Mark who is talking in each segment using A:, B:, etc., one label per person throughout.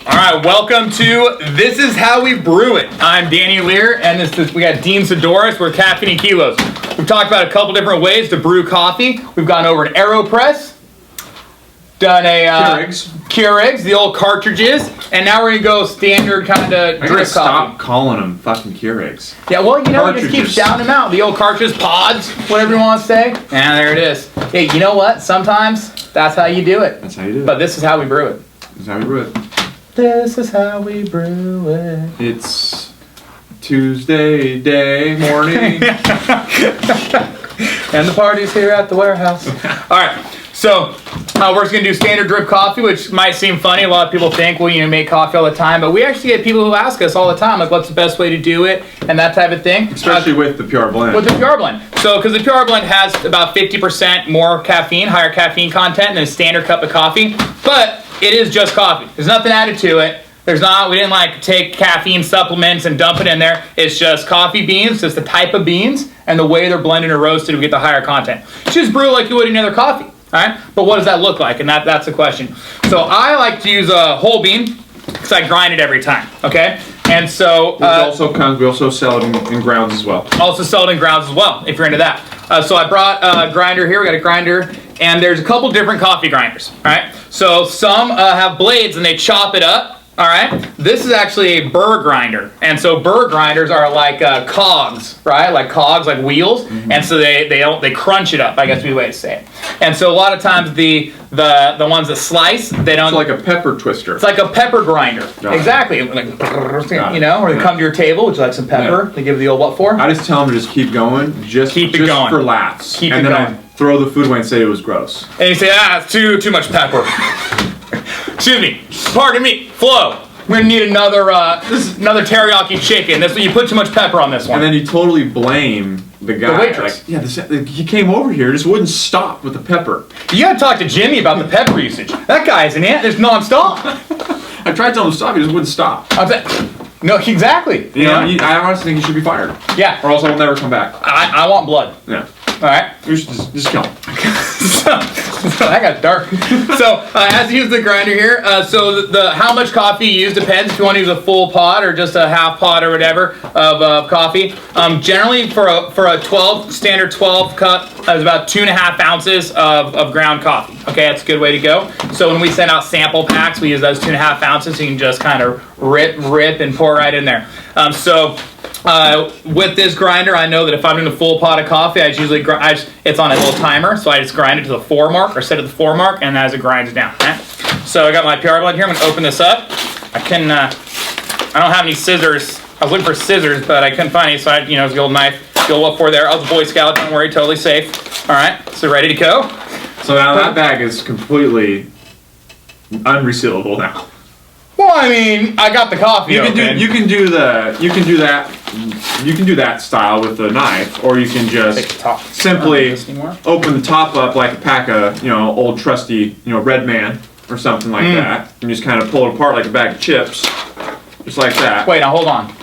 A: All right, welcome to This Is How We Brew It. I'm Danny Lear, and we got Dean Sidoris. We're Caffeine and Kilos. We've talked about a couple different ways to brew coffee. We've gone over an AeroPress, done a Keurigs, the old cartridges, and now we're gonna go standard kind of drip coffee.
B: Stop calling them fucking Keurigs.
A: Yeah, well, you know, we just keep shouting them out. The old cartridges, pods, whatever you want to say. And there it is. Hey, you know what? Sometimes that's how you do it.
B: That's how you do it.
A: But this is how we brew it.
B: This is how we brew it.
A: This is how we brew it.
B: It's Tuesday day morning.
A: And the party's here at the warehouse. All right, so we're just going to do standard drip coffee, which might seem funny. A lot of people think, well, you make coffee all the time. But we actually get people who ask us all the time, like, what's the best way to do it and that type of thing.
B: Especially with the Pure Blend.
A: With the Pure Blend. So, because the Pure Blend has about 50% more caffeine, higher caffeine content than a standard cup of coffee. But it is just coffee. There's nothing added to it. We didn't like take caffeine supplements and dump it in there. It's just coffee beans, just the type of beans and the way they're blended or roasted to get the higher content. Just brew like you would any other coffee, all right? But what does that look like? And that's the question. So I like to use a whole bean because I grind it every time, okay? And so...
B: we also sell it in grounds as well.
A: Also sell it in grounds as well, if you're into that. So I brought a grinder here. We got a grinder, and there's a couple different coffee grinders, all right? So some have blades, and they chop it up. All right, this is actually a Burr Grinder, and so Burr Grinders are like cogs, right? Like cogs, like wheels, and so they crunch it up, I guess would be the way to say it. And so a lot of times the ones that slice, they don't.
B: It's like a pepper twister.
A: It's like a pepper grinder, exactly. Like, you know, or they come to your table, would you like some pepper? They give you the old what for?
B: I just tell them to just keep going, just going for laughs,
A: and then I
B: throw the food away and say it was gross.
A: And you say, it's too much pepper. Excuse me, pardon me, Flo. We're gonna need another teriyaki chicken. You put too much pepper on this one.
B: And then you totally blame the guy.
A: The waitress.
B: Like, he came over here, just wouldn't stop with the pepper.
A: You gotta talk to Jimmy about the pepper usage. That guy's an ant. There's non-stop.
B: I tried telling him to stop, he just wouldn't stop.
A: No, exactly.
B: You know, I honestly think he should be fired.
A: Yeah.
B: Or else I will never come back.
A: I want blood.
B: Yeah.
A: All right.
B: You should just kill him.
A: So that got dark. So as you use the grinder here, so the how much coffee you use depends if you want to use a full pot or just a half pot or whatever of coffee. Generally for a standard 12 cup, is about 2.5 ounces of ground coffee. Okay, that's a good way to go. So when we send out sample packs, we use those 2.5 ounces. So you can just kind of rip and pour right in there. With this grinder, I know that if I'm doing a full pot of coffee, it's on a little timer, so I just grind it to the 4 mark, or set at the 4 mark, and as it grinds down. Okay? So I got my Pure Blend here. I'm going to open this up. I don't have any scissors. I was looking for scissors, but I couldn't find any, so it's the old knife. Go up for there. I was a Boy Scout. Don't worry, totally safe. All right, so ready to go.
B: So now that bag is completely unresealable now.
A: Well, I mean, I got the coffee.
B: You can do that style with the knife, or you can just simply open the top up like a pack of old trusty Red Man or something like that, and just kind of pull it apart like a bag of chips, just like that.
A: Wait, now hold on.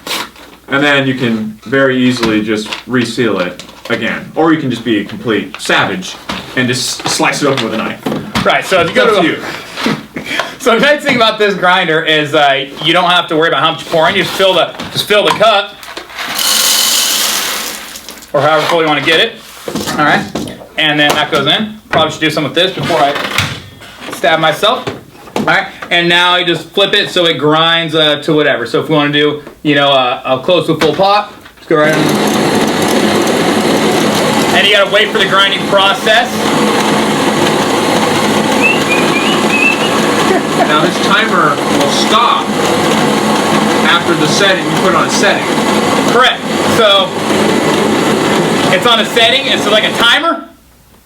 B: And then you can very easily just reseal it again, or you can just be a complete savage and just slice it open with a knife.
A: Right. So if you go to So the nice thing about this grinder is you don't have to worry about how much you pour in. You just fill the cup, or however full you want to get it. All right, and then that goes in. Probably should do some with this before I stab myself. All right, and now you just flip it so it grinds to whatever. So if we want to do a close to a full pot, just go right in. And you got to wait for the grinding process.
B: Now this timer will stop after the setting. You put it on a setting.
A: Correct. So it's on a setting. It's like a timer.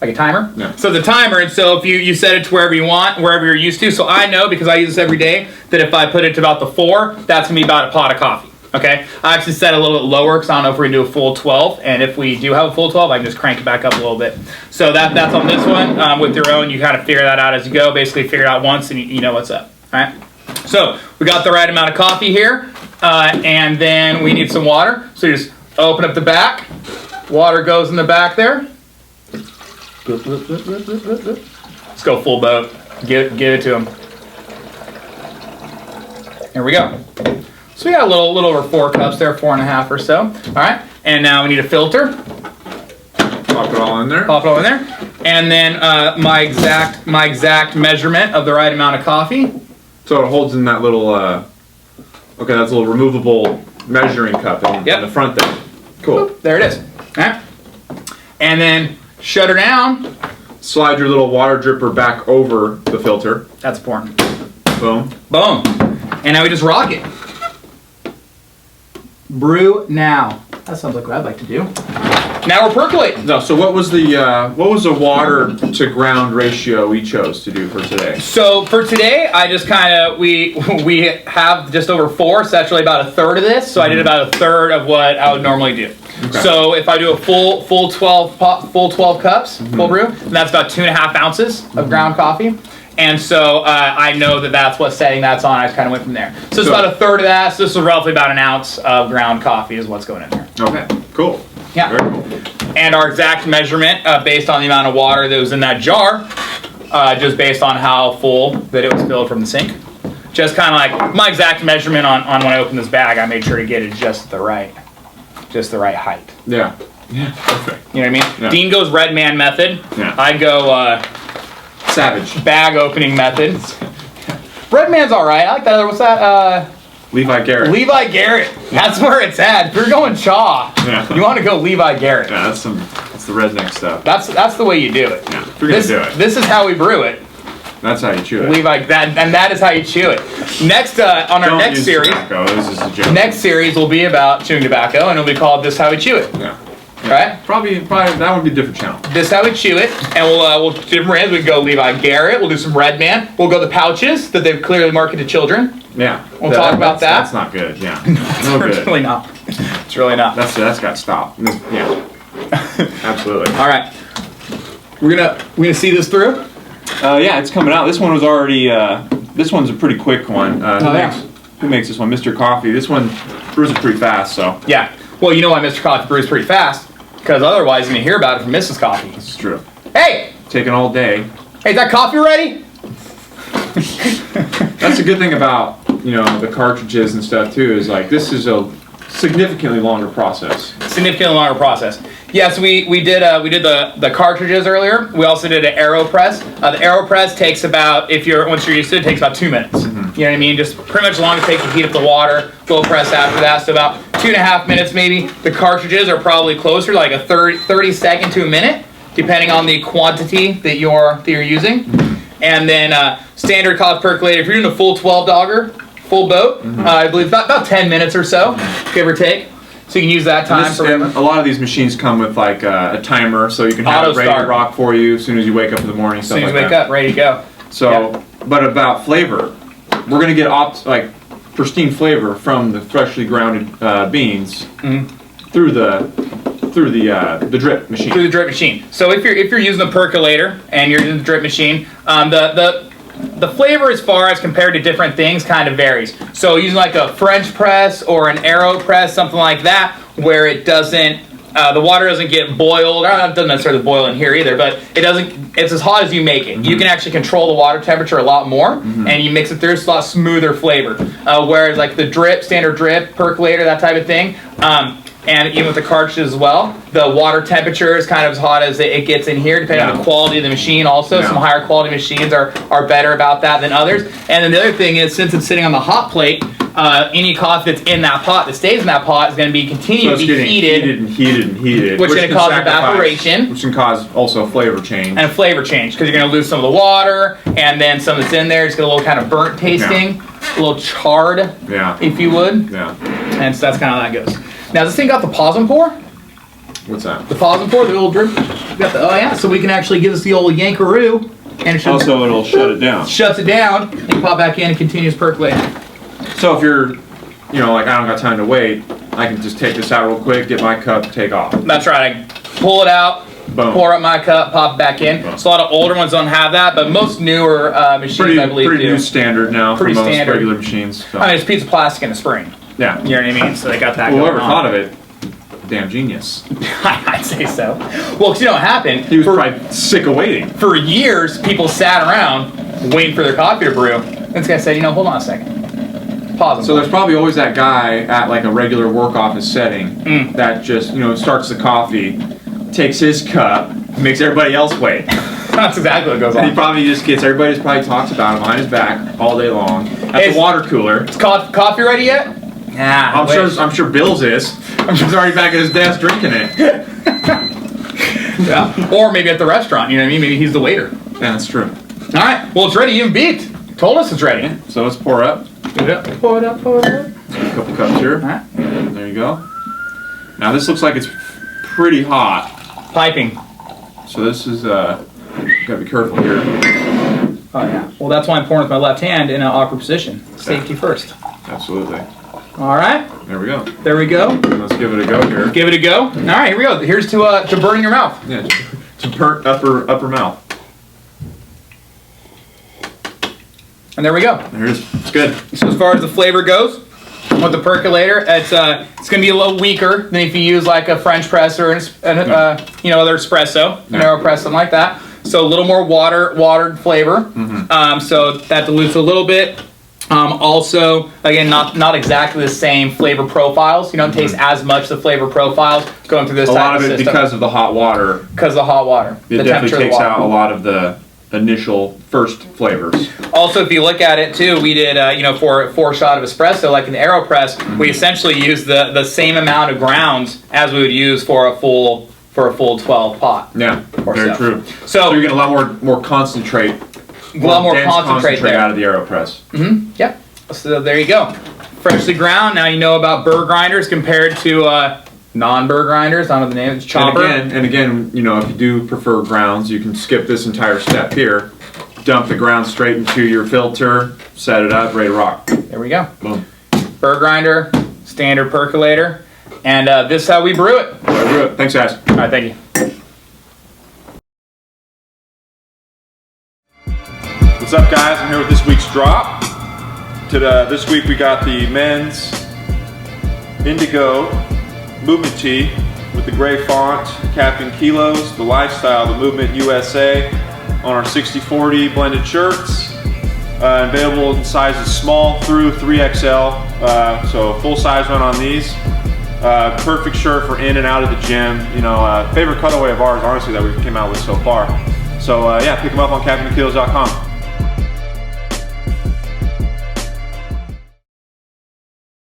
A: Like a timer?
B: Yeah.
A: So the timer, and so if you set it to wherever you want, wherever you're used to. So I know, because I use this every day, that if I put it to about the 4, that's going to be about a pot of coffee. Okay? I actually set it a little bit lower because I don't know if we're going to do a full 12. And if we do have a full 12, I can just crank it back up a little bit. So that's on this one. With your own, you kind of figure that out as you go. Basically figure it out once and you know what's up. All right? So we got the right amount of coffee here. And then we need some water. So you just open up the back. Water goes in the back there. Let's go full boat. Give it to him. There we go. So we got a little over 4 cups there, 4.5 or so. All right, and now we need a filter.
B: Pop it all in there.
A: Pop it all in there. And then my exact measurement of the right amount of coffee.
B: So it holds in that little, okay, that's a little removable measuring cup in the front there. Cool.
A: Boop, there it is. All right. And then shut her down.
B: Slide your little water dripper back over the filter.
A: That's important.
B: Boom.
A: Boom. And now we just rock it. Brew now. That sounds like what I'd like to do. Now we're percolating.
B: No, so what was the water to ground ratio we chose to do for today?
A: So for today, I just kind of we have just over 4, so that's really about a third of this. So I did about a third of what I would normally do. Okay. So if I do a full 12 cups, full brew, then that's about 2.5 ounces of ground coffee. And so I know that that's what setting that's on. I just kind of went from there. So it's about a third of that. So this is roughly about 1 ounce of ground coffee is what's going in there.
B: Okay, cool.
A: Yeah.
B: Very cool.
A: And our exact measurement based on the amount of water that was in that jar, just based on how full that it was filled from the sink. Just kind of like my exact measurement on when I opened this bag, I made sure to get it just the right height.
B: Yeah. Yeah, perfect.
A: You know what I mean?
B: Yeah.
A: Dean goes red man method.
B: Yeah.
A: I'd go
B: savage
A: bag opening method. Red man's all right. I like that other. What's that?
B: Levi Garrett.
A: Levi Garrett. That's where it's at. If you're going chaw, you want to go Levi Garrett.
B: Yeah, that's the redneck stuff.
A: That's the way you do it.
B: Yeah, if you're gonna do it.
A: This is how we brew it.
B: That's how you chew it.
A: Levi, that is how you chew it. Next on our next series.
B: Tobacco. This is a joke.
A: Next series will be about chewing tobacco, and it'll be called "This is How We Chew It."
B: Yeah.
A: Right?
B: Probably that would be a different channel.
A: This is how we chew it, and we'll do different brands. We can go Levi Garrett. We'll do some Red Man. We'll go the pouches that they've clearly marketed to children.
B: Yeah.
A: We'll talk about that.
B: That's not good. Yeah.
A: No, it's really not. It's really not.
B: That's got to stop. Yeah. Absolutely.
A: All right. We're gonna see this through.
B: Yeah, it's coming out. This one was already. This one's a pretty quick one. Who makes this one? Mr. Coffee. This one brews it pretty fast. So.
A: Yeah. Well, you know why Mr. Coffee brews pretty fast? Because otherwise you're going to hear about it from Mrs. Coffee.
B: This is true.
A: Hey!
B: Taking all day.
A: Hey, is that coffee ready?
B: That's a good thing about, the cartridges and stuff too, is like this is a significantly longer process.
A: Significantly longer process. Yes, we did the cartridges earlier. We also did an AeroPress. The AeroPress takes about, once you're used to it, takes about 2 minutes. Mm-hmm. You know what I mean? Just pretty much as long as it takes to heat up the water. We'll press after that, so about 2.5 minutes maybe. The cartridges are probably closer, like a 30 second to a minute, depending on the quantity that you're using. And then standard cost percolator. If you're doing a full 12-dogger, full boat, I believe about 10 minutes or so, give or take. So you can use that time for
B: a lot of these machines come with like a timer, so you can have it ready to rock for you as soon as you wake up in the morning.
A: As soon as you wake up, ready to go.
B: So, but about flavor, we're gonna get pristine flavor from the freshly grounded beans through the drip machine.
A: Through the drip machine. So if you're using the percolator and you're using the drip machine, the flavor as far as compared to different things kind of varies. So using like a French press or an AeroPress, something like that, where it doesn't, the water doesn't get boiled, or it doesn't necessarily boil in here either, but it's as hot as you make it. You can actually control the water temperature a lot more, and you mix it through, it's a lot smoother flavor. Whereas like the standard drip, percolator, that type of thing, and even with the cartridges as well, the water temperature is kind of as hot as it gets in here, depending on the quality of the machine also. Some higher quality machines are better about that than others. And then the other thing is, since it's sitting on the hot plate, any coffee that's in that pot, that stays in that pot, is going to be continuing to be heated. Which is going to cause evaporation.
B: Which can cause also a flavor change. And
A: a flavor change, because you're going to lose some of the water, and then some that's in there is going to get a little kind of burnt tasting, a little charred, if you would.
B: Yeah.
A: And so that's kind of how that goes. Now, this thing got the pause and pour.
B: What's that?
A: The pause and pour, the old drip. So we can actually give us the old yankaroo. And it
B: also, it'll shut it down.
A: Shuts it down, and you pop back in and continues percolating.
B: So if you're, like I don't got time to wait, I can just take this out real quick, get my cup, take off.
A: That's right. I pull it out,
B: boom,
A: pour up my cup, pop it back in. So a lot of older ones don't have that, but most newer machines, I believe,
B: pretty
A: do.
B: new standard now for most regular machines. So.
A: I mean, it's a piece of plastic in a spring.
B: Yeah.
A: You know what I mean? So they got that going
B: whoever
A: on.
B: thought of it, damn genius.
A: I'd say so. Well, because you know what happened?
B: He was probably sick of waiting.
A: For years, people sat around waiting for their coffee to brew. This guy said, hold on a second. Pause.
B: So there's probably always that guy at like a regular work office setting that just, you know, starts the coffee, takes his cup, makes everybody else wait.
A: That's exactly what goes on.
B: And he probably just gets, everybody just probably talks about him behind his back all day long at the water cooler.
A: Is coffee ready yet? Yeah.
B: I'm sure Bill's is. He's already back at his desk drinking it.
A: Yeah. Or maybe at the restaurant, you know what I mean? Maybe he's the waiter.
B: Yeah, that's true.
A: All right. Well, it's ready. You beat. Told us it's ready.
B: Yeah. So let's pour up.
A: Pour it up.
B: A couple cups here.
A: All right.
B: There you go. Now this looks like it's pretty hot.
A: Piping.
B: So this is, gotta be careful here.
A: Oh yeah. Well, that's why I'm pouring with my left hand in an awkward position. Safety first.
B: Absolutely.
A: All right.
B: There we go.
A: There we go.
B: Let's give it a go here.
A: Give it a go. All right, here we go. Here's to burn your mouth.
B: Yeah, to burn upper mouth.
A: And there we go.
B: There it is. It's good.
A: So as far as the flavor goes, with the percolator, it's going to be a little weaker than if you use like a French press or other espresso, an AeroPress, something like that. So a little more watered flavor. So that dilutes a little bit. Also, again, not exactly the same flavor profiles. You don't taste as much the flavor profiles going through this.
B: A lot of it because of the hot water.
A: Because of the hot water.
B: It definitely takes out a lot of the initial first flavors.
A: Also, if you look at it too, we did for a 4-shot of espresso, like in the AeroPress, we essentially used the same amount of grounds as we would use for a full 12 pot.
B: Yeah, very true.
A: So
B: you're getting a lot more concentrate.
A: A lot more concentrate there.
B: Out of the AeroPress.
A: Yep. So there you go. Freshly ground. Now you know about Burr Grinders compared to non-Burr Grinders. I don't know the name. It's Chopper.
B: And again, you know, if you do prefer grounds, you can skip this entire step here. Dump the ground straight into your filter. Set it up. Ready to rock.
A: There we go.
B: Boom.
A: Burr Grinder, standard percolator, and this is how we brew it.
B: Thanks, guys.
A: All right. Thank you.
B: What's up, guys? I'm here with this week's drop. This week we got the men's Indigo Movement Tee with the gray font, Caffeine Kilos, the Lifestyle, the Movement USA on our 60/40 blended shirts. Available in sizes small through 3XL, so full size one on these. Perfect shirt for in and out of the gym. You know, favorite colorway of ours, honestly, that we came out with so far. So yeah, pick them up on caffeinekilos.com.